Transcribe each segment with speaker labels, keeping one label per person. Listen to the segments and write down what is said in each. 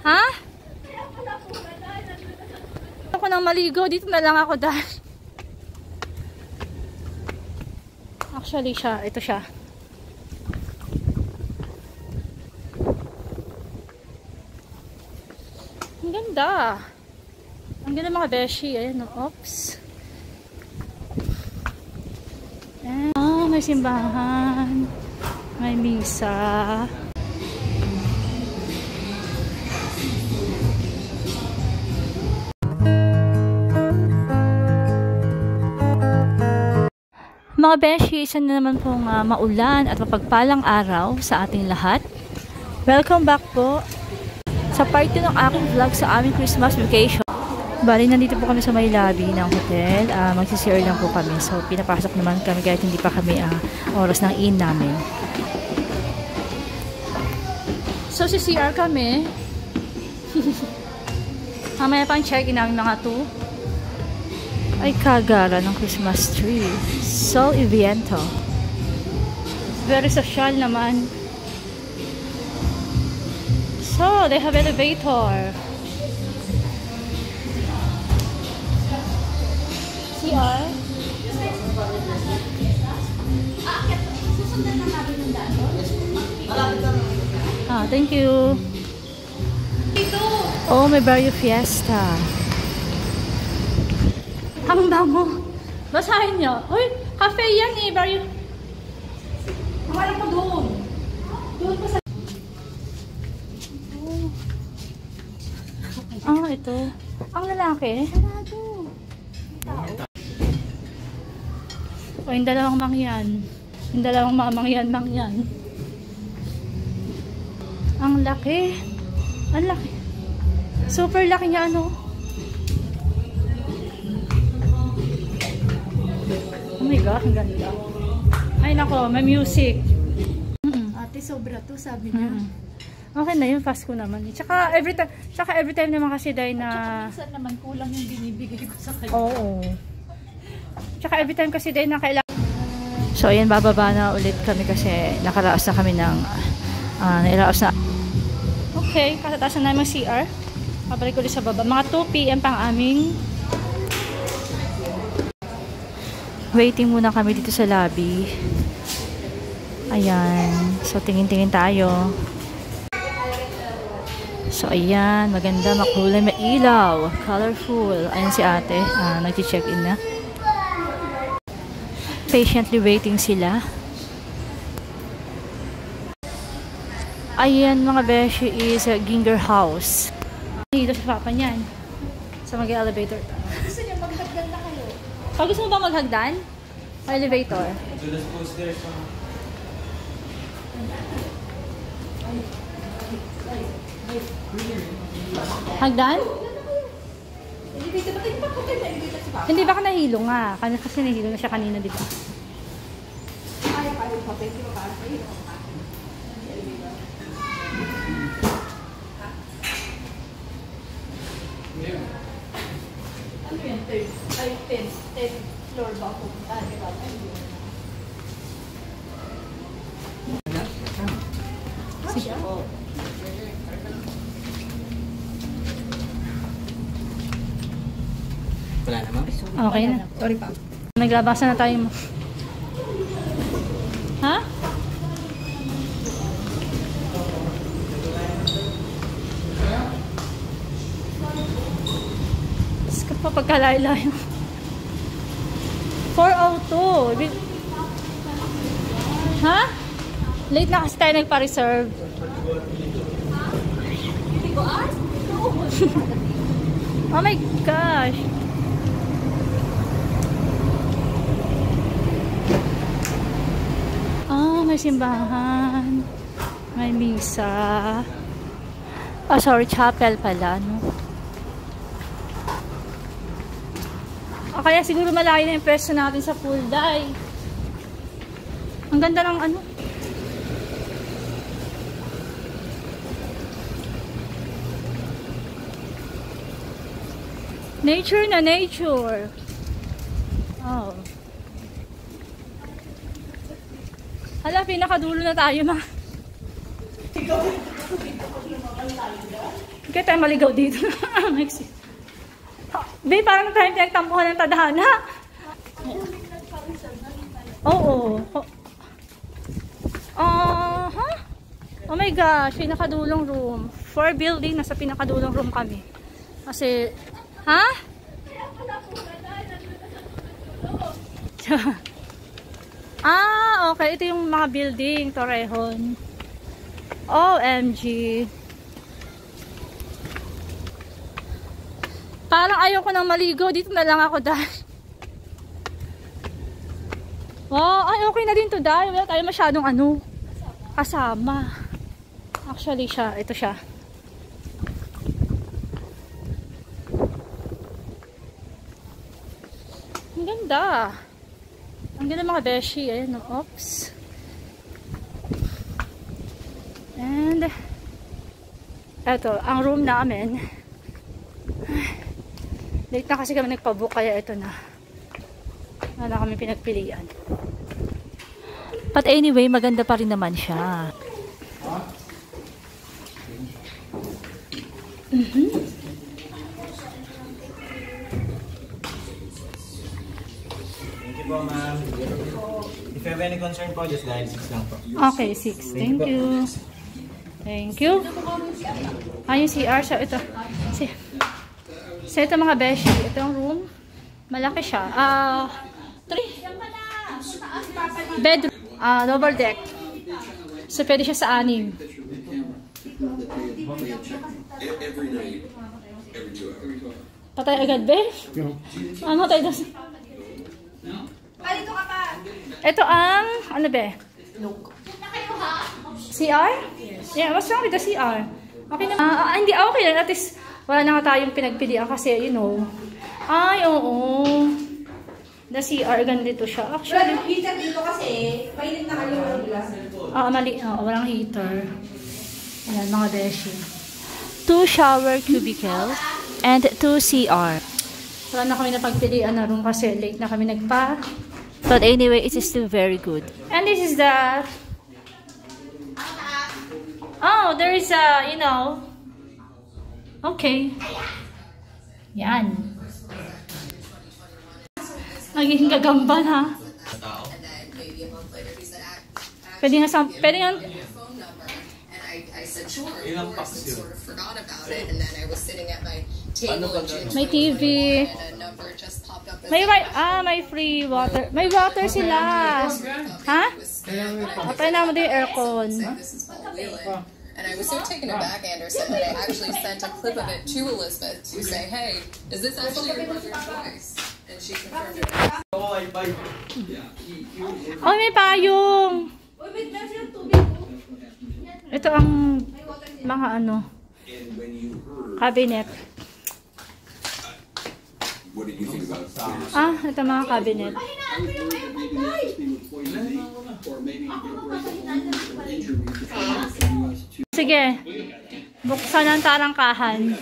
Speaker 1: Ha? Ako nang maligo. Dito na lang ako dahil. Actually siya. Ito siya. Ang ganda. Ang ganda mga beshi. Ayan. Oops. Ayan. May simbahan. May misa. Mga beshi, isa na naman pong maulan at mapagpalang araw sa ating lahat. Welcome back po sa part 2 ng aking vlog sa aming Christmas vacation. Bali, nandito po kami sa may lobby ng hotel. Magsisir lang po kami. So, pinapasok naman kami kahit hindi pa kami oras ng in namin. So, si CR kami. Mamaya pang check-in namin mga 2. Ay, kagara ng Christmas tree. Sol Iviento. Very social naman. So, they have elevator. CR. Thank you. Oh, may Barrio Fiesta. Ang bango. Basahin niyo. Uy, cafe yan eh. Barrio. Nawalan ko doon. Doon pa sa... Ito. Ang lalaki. O, yung dalawang mangyan. Yung dalawang mangyan. Ang laki. Ang laki. Super laki niya, ano? Oh my God, ang ganda. Ay nako, may music.
Speaker 2: Ate, sobra to, sabi niya.
Speaker 1: Okay na yun, Pasko naman. Tsaka every time naman kasi dahil na...
Speaker 2: Tsaka minsan naman kulang yung binibigay ko sa kanya.
Speaker 1: Oo. Tsaka every time kasi dahil na kailangan... So ayan, bababa na ulit kami kasi nakaraos na kami ng... nairaos na... Okay, katataas na namin CR. Pabalik ulit sa baba. Mga 2 PM pang aming... Waiting muna kami dito sa lobby. Ayan. So, tingin-tingin tayo. So, ayan. Maganda, makulay, mailaw. Colorful. Ayan si ate. Nag-check-in na. Patiently waiting sila. Ayan, mga beshi is Ginger House. Dito sa papa niyan. Sa mag-elevator.
Speaker 2: Gusto niya maghagdan na kayo?
Speaker 1: Pag gusto mo ba maghagdan? Elevator. Hagdan? Hindi ba ka nahilo nga? Kasi nahilo na siya kanina, di ba?
Speaker 2: Ano yan? 10th floor ba ako? Diba?
Speaker 1: Sige.
Speaker 3: Wala naman.
Speaker 1: Okay na.
Speaker 2: Sorry pa.
Speaker 1: Naglabasan na tayo. Ha? Pagkalayo-layo. 4:02. Ha? Late na kasi tayo nagpa-reserve. Oh my gosh. May simbahan. May misa. Sorry, chapel pala, no? Kaya siguro malayo na yung pwesto natin sa pool day. Ang ganda ng ano. Nature na nature. Oh. Hala, pinakadulo na tayo ma. Kaya tayo maligaw dito. Babe, parang tayo pinagtampuhan ng tadhana. Oo. Huh? Oh my gosh, pinakadulong room. 4 building, nasa pinakadulong room kami. Kasi, ha? Okay. Ito yung mga building, Torrejon. OMG. Parang ayoko nang maligo. Dito na lang ako dahil. Wow, ay okay na din to dahil. Wala tayo masyadong kasama. Actually siya, ito siya. Ang ganda. Ang ganda mga beshi. Ayan, oops. And eto, ang room namin. Late na kasi kami nagpabook, kaya ito na. Wala kami pinagpilian. But anyway, maganda pa rin naman siya.
Speaker 3: Thank you po, ma'am. If you have any concern po, just dial 6 lang po.
Speaker 1: Okay, 6. Thank you. Thank you. Yung CR siya. Ito. So, ito mga beshi. Ito yung room. Malaki siya. 3 bedroom. Double deck. So, pwede siya sa 6. Patay agad, be? Patay daw.
Speaker 2: Dito ka pa.
Speaker 1: Ito ang, ano be? CR? Yeah, what's wrong with the CR? Okay na. Hindi, okay lang. At least, wala na nga tayong pinagpilian kasi, you know. Ay, oo. The CR, ganito siya. Actually,
Speaker 2: Wala yung heater dito kasi, mainit na kayo ng glass.
Speaker 1: walang heater. Ayan, mga beshi. 2 shower cubicles and 2 CR. Wala na kami napagpilian na room kasi late na kami nagpa. But anyway, it is still very good. And this is the... Oh, there is a, you know... Okay. Yan. Naging gagamban, ha? Pwede nga sa... Pwede nga...
Speaker 3: Ilang packs yun?
Speaker 1: May TV. May free water. May water sila. Ha? Patay na mo din yung aircon.
Speaker 4: And I was so taken aback, Anderson, that I actually sent a clip of it to Elizabeth to say, hey, is this actually your brother's voice? And she confirmed it.
Speaker 1: Oh, may payong. Ito ang mga cabinet. Ito mga cabinet. Sige. Buksan ang tarangkahan.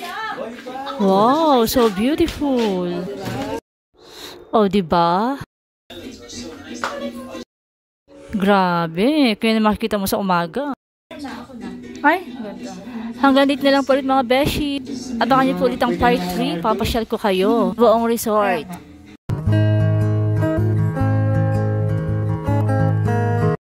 Speaker 1: Wow, so beautiful. Oh, diba? Grabe. Kaya na makikita mo sa umaga. Ay, ganda. Hanggang dito na lang po ulit mga beshi. Abangan niyo po ulit ang part 3. Papasyal ko kayo. Buong resort.